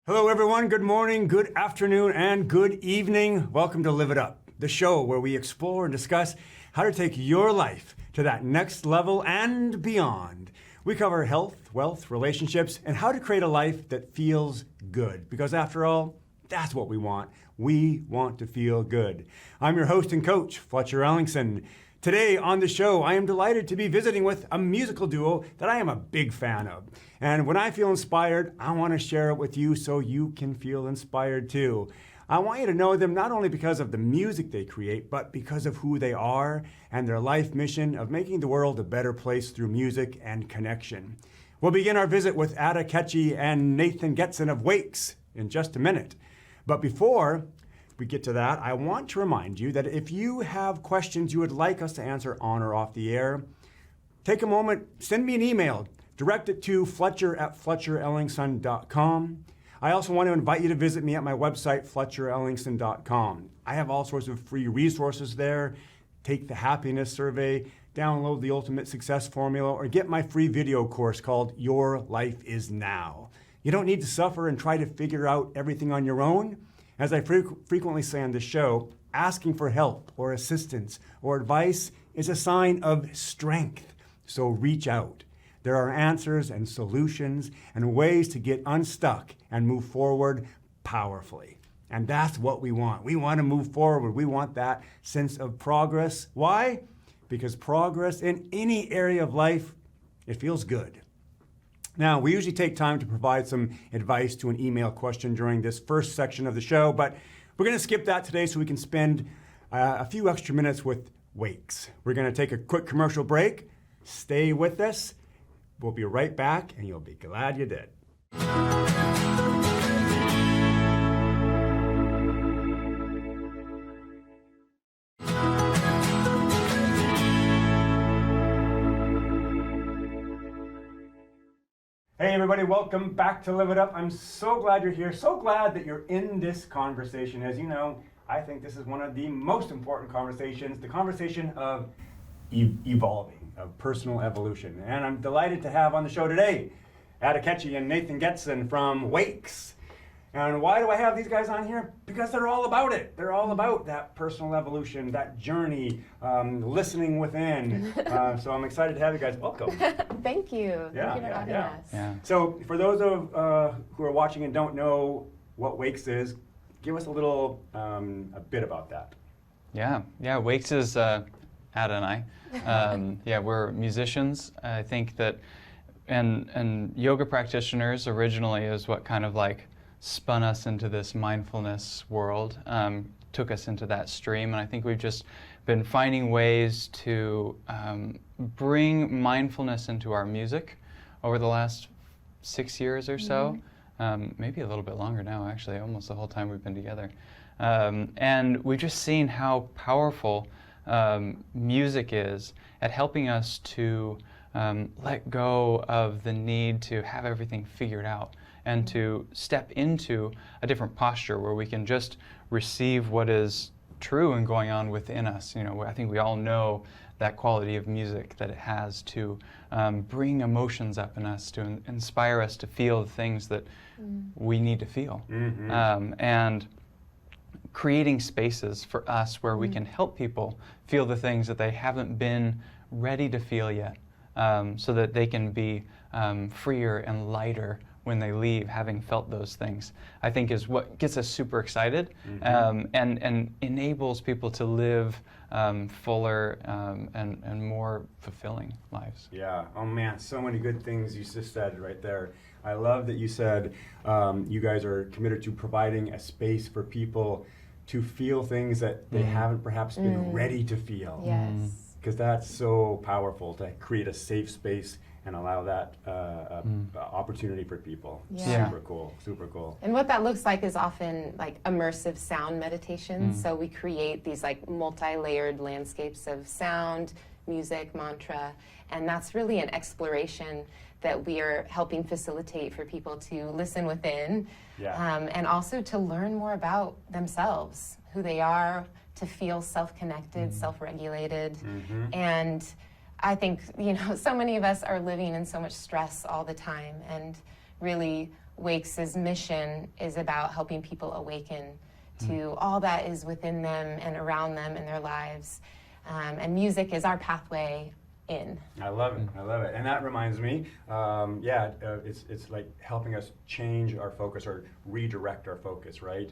Hello everyone, good morning, good afternoon, and good evening. Welcome to Live It Up, the show where we explore and discuss how to take your life to that next level and beyond. We cover health, wealth, relationships, and how to create a life that feels good. Because after all, that's what we want. We want to feel good. I'm your host and coach, Fletcher Ellingson. Today on the show, I am delighted to be visiting with a musical duo that I am a big fan of. And when I feel inspired, I want to share it with you so you can feel inspired too. I want you to know them not only because of the music they create, but because of who they are and their life mission of making the world a better place through music and connection. We'll begin our visit with Ada Ketchie and Nathan Getson of Wakes in just a minute. But before we get to that, I want to remind you that if you have questions you would like us to answer on or off the air, take a moment, send me an email, direct it to fletcher@fletcherellingson.com. I also want to invite you to visit me at my website, fletcherellingson.com. I have all sorts of free resources there. Take the happiness survey, download the ultimate success formula, or get my free video course called Your Life Is Now. You don't need to suffer and try to figure out everything on your own. As I frequently say on this show, asking for help or assistance or advice is a sign of strength. So reach out. There are answers and solutions and ways to get unstuck and move forward powerfully. And that's what we want. We want to move forward. We want that sense of progress. Why? Because progress in any area of life, it feels good. Now, we usually take time to provide some advice to an email question during this first section of the show, but we're going to skip that today so we can spend a few extra minutes with Wakes. We're going to take a quick commercial break. Stay with us. We'll be right back, and you'll be glad you did. Hey everybody, welcome back to Live It Up. I'm so glad you're here, so glad that you're in this conversation. As you know, I think this is one of the most important conversations, the conversation of evolving, of personal evolution. And I'm delighted to have on the show today, Ada Ketchie and Nathan Getson from Wakes. And why do I have these guys on here? Because they're all about it. They're all about that personal evolution, that journey, listening within. So I'm excited to have you guys. Welcome. Thank you. Thank you for having us. Yeah. So for those of who are watching and don't know what Wakes is, give us a little, a bit about that. Yeah. Wakes is Ada and I. We're musicians. I think that, and yoga practitioners originally is what kind of like spun us into this mindfulness world, took us into that stream, and I think we've just been finding ways to bring mindfulness into our music over the last 6 years or so, maybe a little bit longer now actually, almost the whole time we've been together. And we've just seen how powerful music is at helping us to let go of the need to have everything figured out and to step into a different posture where we can just receive what is true and going on within us. You know, I think we all know that quality of music that it has to bring emotions up in us, to inspire us to feel the things that we need to feel. And creating spaces for us where we can help people feel the things that they haven't been ready to feel yet, so that they can be freer and lighter when they leave, having felt those things, I think is what gets us super excited, and enables people to live fuller and more fulfilling lives. Yeah. Oh man, so many good things you just said right there. I love that you said you guys are committed to providing a space for people to feel things that they haven't perhaps been ready to feel. Yes. Because that's so powerful to create a safe space and allow that opportunity for people. Yeah. Super cool, super cool. And what that looks like is often like immersive sound meditation. So we create these like multi-layered landscapes of sound, music, mantra, and that's really an exploration that we are helping facilitate for people to listen within, and also to learn more about themselves, who they are, to feel self-connected, self-regulated, and I think, you know, so many of us are living in so much stress all the time, and really Wakes' mission is about helping people awaken to all that is within them and around them in their lives. And music is our pathway in. I love it. I love it. And that reminds me, it's like helping us change our focus or redirect our focus, right?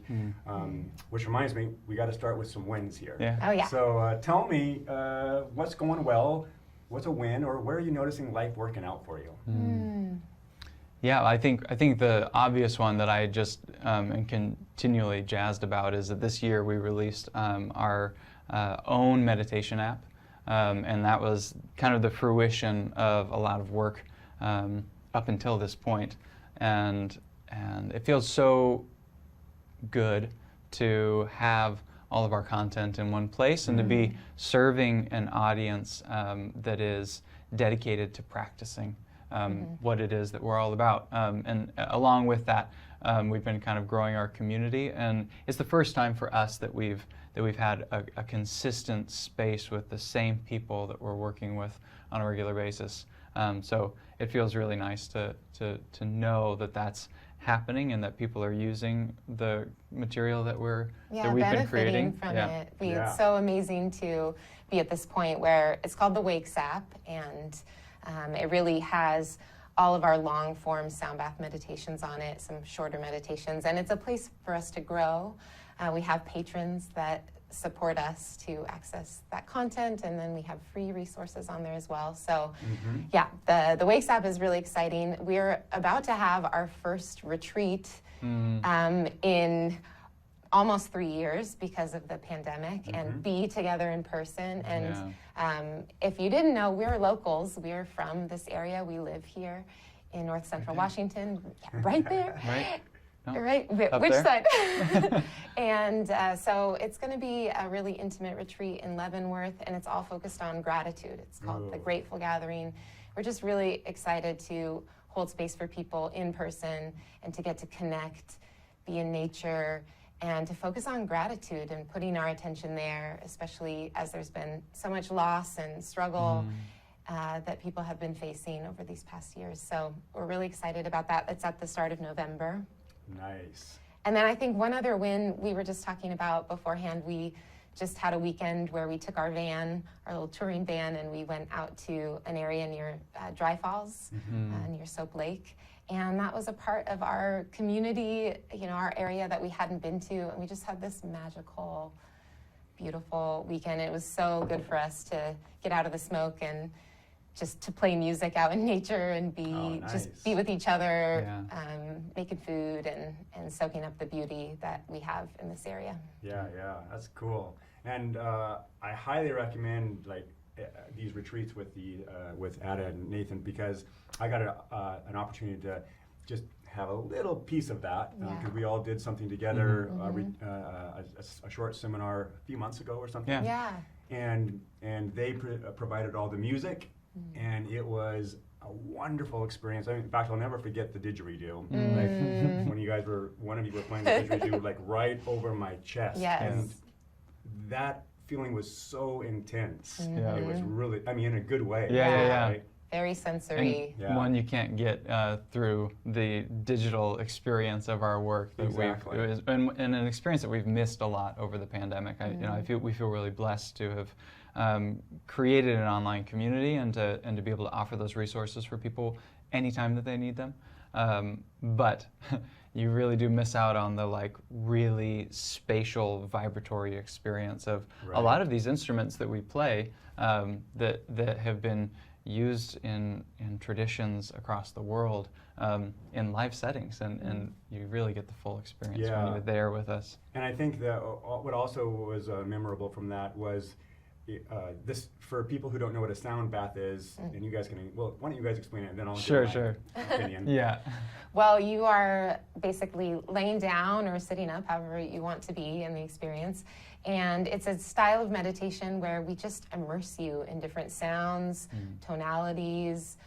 Which reminds me, we got to start with some wins here. Yeah. Oh, yeah. So tell me, what's going well? What's a win, or where are you noticing life working out for you? Yeah, I think the obvious one that I just am continually jazzed about is that this year we released our own meditation app. And that was kind of the fruition of a lot of work up until this point. And it feels so good to have all of our content in one place and to be serving an audience that is dedicated to practicing what it is that we're all about. And along with that, we've been kind of growing our community, and it's the first time for us that we've had a consistent space with the same people that we're working with on a regular basis. So it feels really nice to know that that's happening and that people are using the material that we've been creating. From it. It's so amazing to be at this point where it's called the Wakes app, and it really has all of our long form sound bath meditations on it, some shorter meditations, and it's a place for us to grow. We have patrons that support us to access that content, and then we have free resources on there as well. So the Wakes app is really exciting. We're about to have our first retreat in almost 3 years because of the pandemic, and be together in person. And if you didn't know, we're locals. We're from this area. We live here in North Central Washington, right there. Right. No. Right, Up which there? side? And so it's going to be a really intimate retreat in Leavenworth, and it's all focused on gratitude. It's called the Grateful Gathering. We're just really excited to hold space for people in person and to get to connect, be in nature, and to focus on gratitude and putting our attention there, especially as there's been so much loss and struggle that people have been facing over these past years. So we're really excited about that. It's at the start of November. Nice. And then I think one other win we were just talking about beforehand, we just had a weekend where we took our van, our little touring van, and we went out to an area near Dry Falls, near Soap Lake. And that was a part of our community, our area that we hadn't been to. And we just had this magical, beautiful weekend. It was so good for us to get out of the smoke and just to play music out in nature and just be with each other, making food and soaking up the beauty that we have in this area. Yeah, that's cool. And I highly recommend these retreats with Ada and Nathan, because I got an opportunity to just have a little piece of that, because we all did something together, a short seminar a few months ago or something. And they provided all the music. And it was a wonderful experience. In fact, I'll never forget the didgeridoo. When one of you were playing the didgeridoo, right over my chest. Yes. And that feeling was so intense. It was really, in a good way. Right? Very sensory. And one you can't get through the digital experience of our work. That and an experience that we've missed a lot over the pandemic. We feel really blessed to have created an online community and to be able to offer those resources for people anytime that they need them. But you really do miss out on the really spatial vibratory experience of a lot of these instruments that we play that have been used in traditions across the world in live settings, and you really get the full experience when you're there with us. And I think that what also was memorable from that was this, for people who don't know what a sound bath is, and you guys why don't you guys explain it, and then I'll give my opinion. Well, you are basically laying down or sitting up, however you want to be in the experience. And it's a style of meditation where we just immerse you in different sounds, tonalities,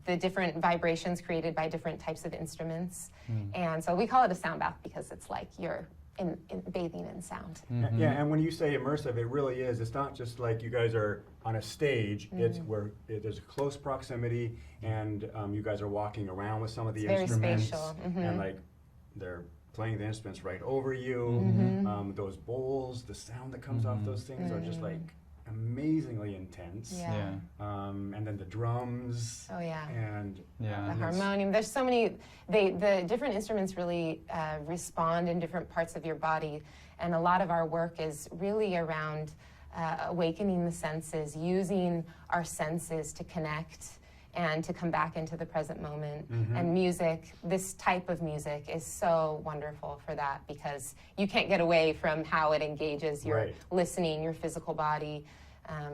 the different vibrations created by different types of instruments. And so we call it a sound bath because it's like you're in bathing in sound. Yeah, and when you say immersive, it really is. It's not just like you guys are on a stage. It's where there's a close proximity, and you guys are walking around with some of the It's very instruments, spatial. and like they're playing the instruments right over you. Those bowls, the sound that comes off those things are just like amazingly intense. Yeah. And then the drums. Oh yeah. And Yeah. The it's- harmonium. There's so many. The different instruments really respond in different parts of your body, and a lot of our work is really around awakening the senses, using our senses to connect and to come back into the present moment. And music, this type of music, is so wonderful for that because you can't get away from how it engages your Right. listening, your physical body.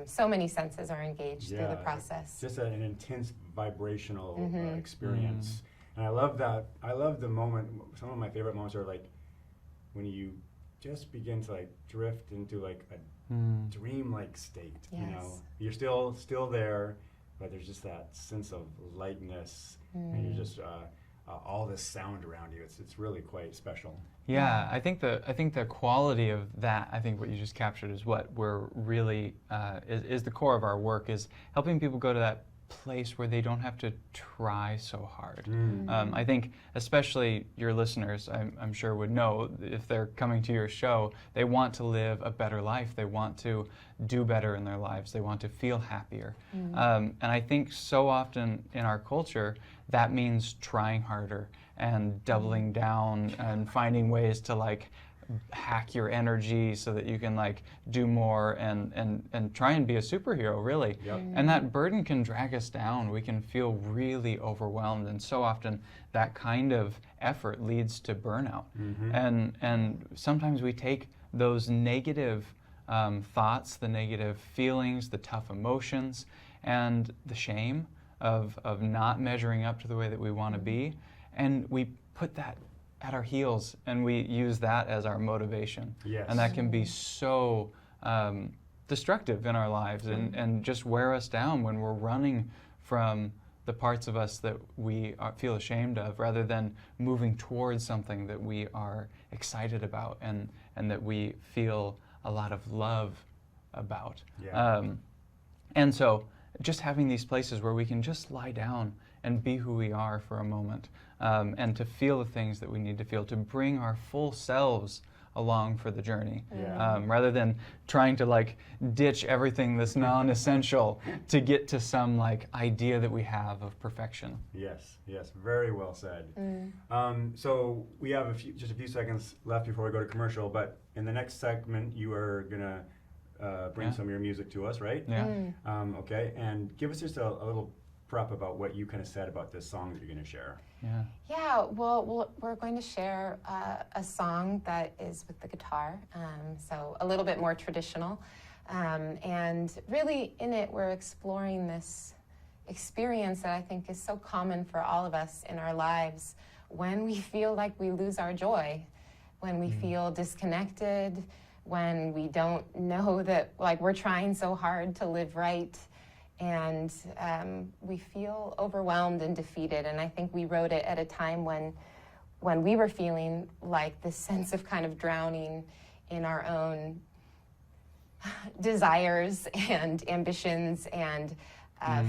So many senses are engaged through the process. Just an intense vibrational experience. And I love that. I love the moment. Some of my favorite moments are like when you just begin to like drift into like a dream-like state. You know, Yes. you're still there, but there's just that sense of lightness, and you're just all this sound around you. It's really quite special. Yeah, I think the quality of that, I think what you just captured is what we're really is the core of our work, is helping people go to that place where they don't have to try so hard. I think especially your listeners, I'm sure would know if they're coming to your show, they want to live a better life. They want to do better in their lives. They want to feel happier. And I think so often in our culture, that means trying harder and doubling down and finding ways to like hack your energy so that you can like do more and try and be a superhero, really. Yep. And that burden can drag us down. We can feel really overwhelmed, and so often that kind of effort leads to burnout. And sometimes we take those negative thoughts, the negative feelings, the tough emotions, and the shame of not measuring up to the way that we want to be, and we put that at our heels, and we use that as our motivation. Yes. And that can be so destructive in our lives and just wear us down when we're running from the parts of us that we feel ashamed of, rather than moving towards something that we are excited about and that we feel a lot of love about. Yeah. And so just having these places where we can just lie down and be who we are for a moment, and to feel the things that we need to feel, to bring our full selves along for the journey, Yeah. rather than trying to like ditch everything that's non-essential to get to some like idea that we have of perfection. Yes, very well said. So we have just a few seconds left before we go to commercial, but in the next segment you are gonna bring some of your music to us, right? Yeah. Okay, and give us just a little prep about what you kind of said about this song that you're gonna share. Yeah. Yeah, well, we're going to share a song that is with the guitar, so a little bit more traditional. And really in it, we're exploring this experience that I think is so common for all of us in our lives when we feel like we lose our joy, when we feel disconnected, when we don't know that like we're trying so hard to live right. And we feel overwhelmed and defeated. And I think we wrote it at a time when we were feeling like this sense of kind of drowning in our own desires and ambitions and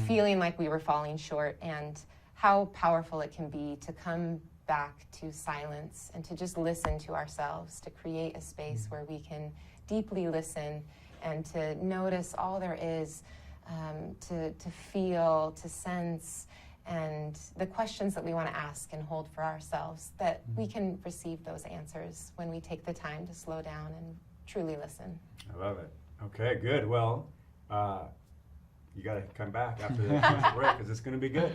feeling like we were falling short, and how powerful it can be to come back to silence and to just listen to ourselves, to create a space where we can deeply listen and to notice all there is, to feel, to sense, and the questions that we want to ask and hold for ourselves, that we can receive those answers when we take the time to slow down and truly listen. I love it. Okay, good. Well, you got to come back after the commercial break because it's going to be good.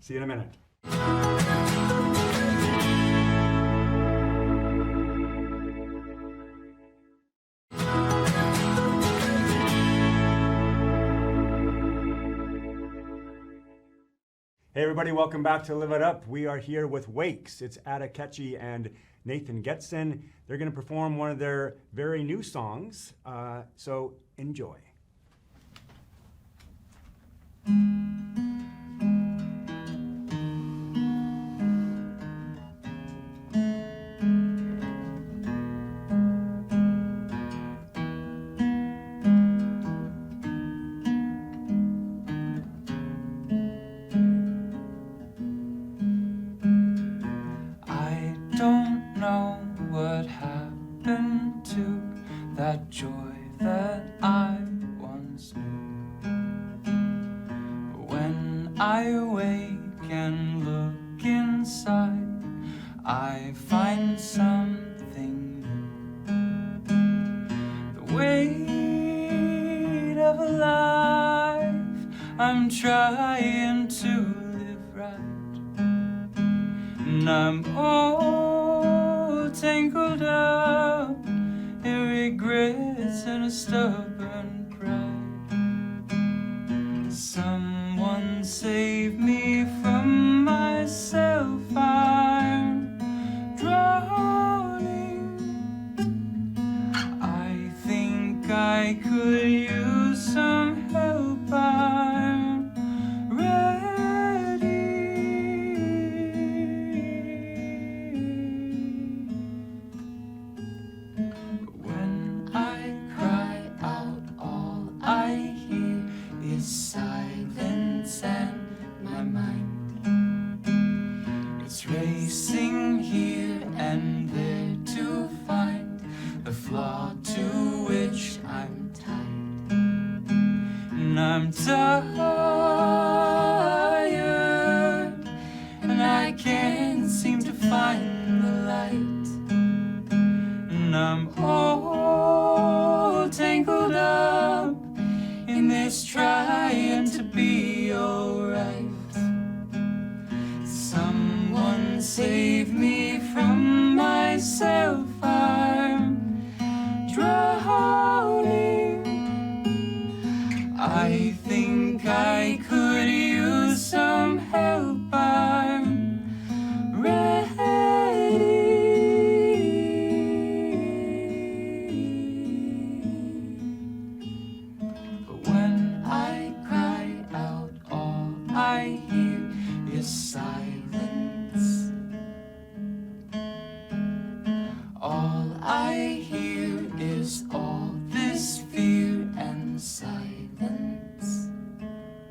See you in a minute. Hey everybody, welcome back to Live It Up. We are here with Wakes. It's Ada Ketchy and Nathan Getson. They're going to perform one of their very new songs, so enjoy. I find something new. The weight of a life I'm trying to live right, and I'm all tangled up in regrets and a stubborn pride. Someone save me from myself, I'm drowning. I think I could use some help, I'm ready. When I cry out, all I hear is silence and my mind. It's racing here and there to find the flaw to which I'm tied. And I'm tired, and I can't seem to find the light. And I'm all tangled up in this trying to be alright. Someone save me from myself, I'm drowning. I think I could use some help, I'm ready. But when I cry out, all I hear is silence. All I hear is all this fear and silence.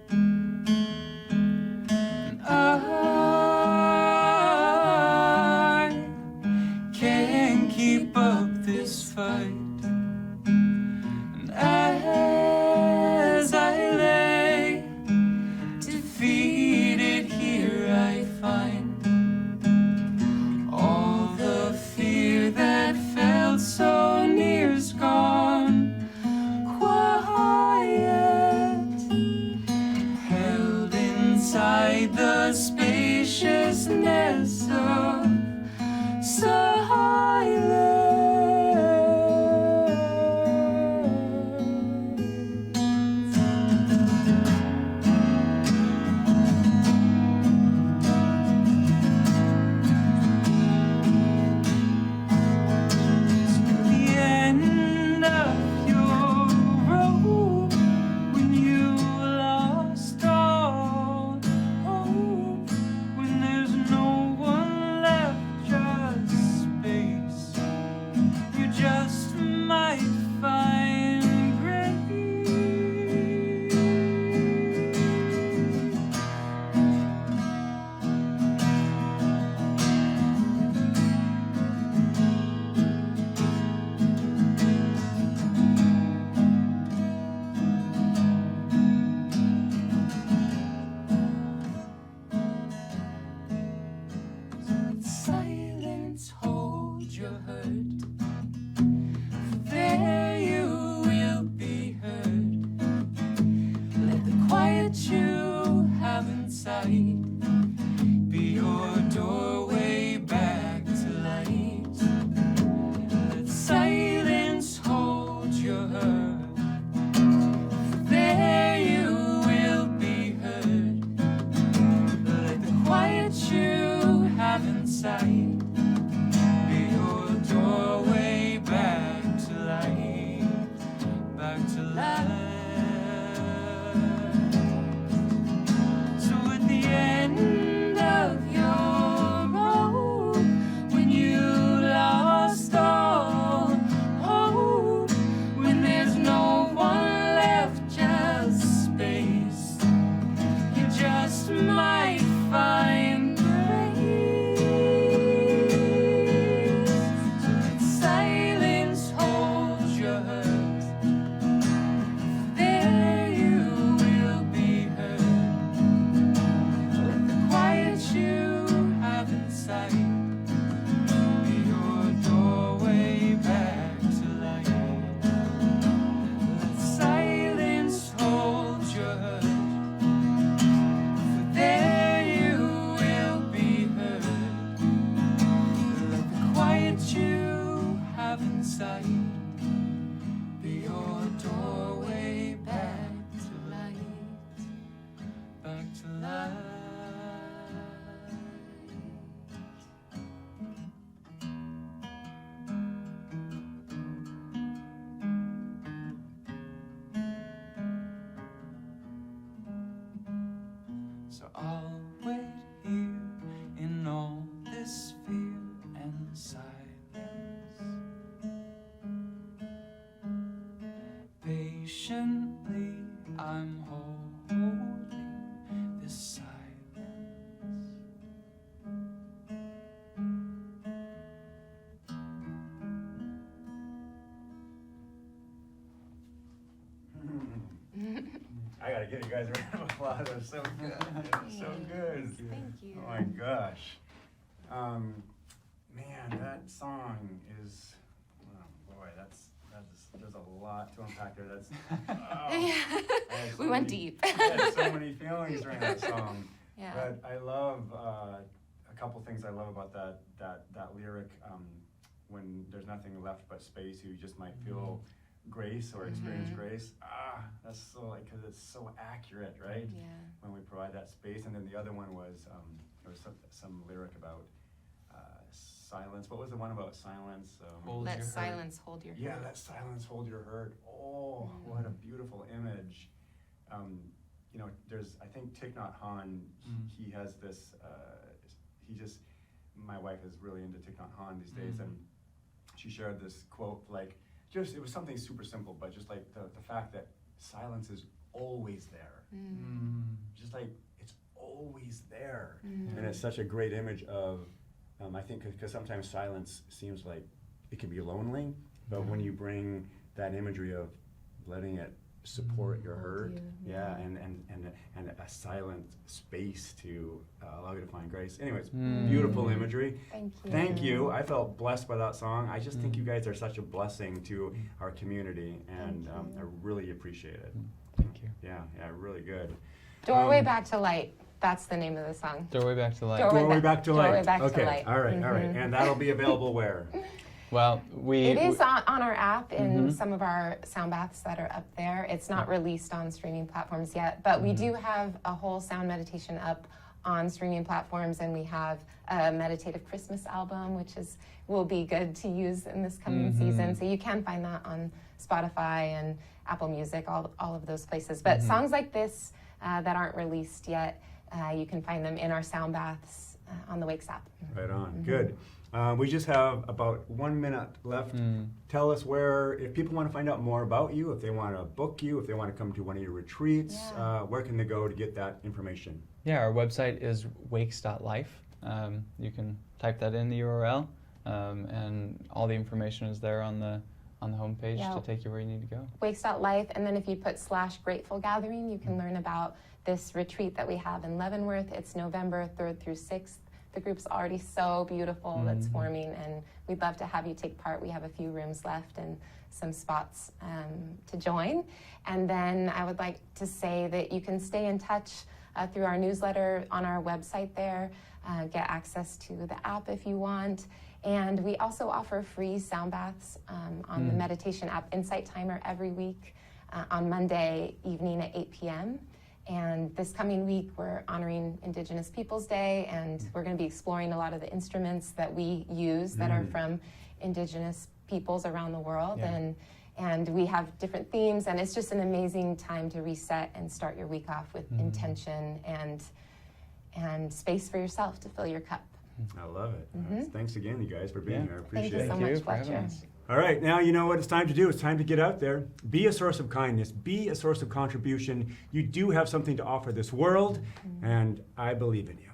And I can't keep up this fight. And as I lay defeated here, I find all the fear that felt so near's gone, quiet, held inside the spaciousness of silence. that you have inside. Be your doorway back to light, back to light. So I'll wait here in all this fear and silence. Patiently I'm holding this silence. I gotta give you guys a round of applause. That was so good. That was so good. Thank you. Oh my gosh. Man, that song is. Oh boy, there's a lot to unpack there. That's. Oh, I had so We went many- deep. I had so many feelings during that song. Yeah. But I love a couple things I love about that lyric. When there's nothing left but space, you just might feel grace or experience grace. That's so like, because it's so accurate, right? Yeah. When we provide that space. And then the other one was there was some lyric about silence. What was the one about silence? Hold Let your hurt. silence hold your Yeah, hurt. let silence hold your hurt. Oh, what a beautiful image. You know, I think Thich Nhat Hanh, he has this, my wife is really into Thich Nhat Hanh these days, and she shared this quote, like, it was something super simple, but just like the fact that silence is always there. Just like, it's always there. And it's such a great image of, I think, because sometimes silence seems like it can be lonely, but when you bring that imagery of letting it support your hurt, you, and a silent space to allow you to find grace. Anyways, beautiful imagery. Thank you. Thank you. I felt blessed by that song. I just think you guys are such a blessing to our community, and I really appreciate it. Thank you. Yeah, really good. Doorway Back to Light. That's the name of the song. Doorway back to light. Doorway back to light. Doorway Back to Okay, Light. all right. And that'll be available where? Well, It is on our app in some of our sound baths that are up there. It's not released on streaming platforms yet, but we do have a whole sound meditation up on streaming platforms, and we have a meditative Christmas album, which will be good to use in this coming season. So you can find that on Spotify and Apple Music, all of those places. But songs like this that aren't released yet, you can find them in our sound baths on the Wakes app. Right on. Good. We just have about 1 minute left. Tell us if people want to find out more about you, if they want to book you, if they want to come to one of your retreats, where can they go to get that information? Yeah, our website is wakes.life. You can type that in the URL, and all the information is there on the homepage to take you where you need to go. Wakes.life, and then if you put /Grateful Gathering, you can learn about this retreat that we have in Leavenworth. It's November 3rd through 6th. The group's already so beautiful that's forming, and we'd love to have you take part. We have a few rooms left and some spots to join. And then I would like to say that you can stay in touch through our newsletter on our website there, get access to the app if you want. And we also offer free sound baths on the meditation app Insight Timer every week on Monday evening at 8 p.m. And this coming week, we're honoring Indigenous Peoples Day, and we're going to be exploring a lot of the instruments that we use that are from Indigenous peoples around the world. And we have different themes, and it's just an amazing time to reset and start your week off with intention and space for yourself to fill your cup. I love it. Thanks again, you guys, for being here. I appreciate Thank you it. so Thank you much, for having Fletcher. us. All right, now you know what it's time to do. It's time to get out there. Be a source of kindness. Be a source of contribution. You do have something to offer this world, and I believe in you.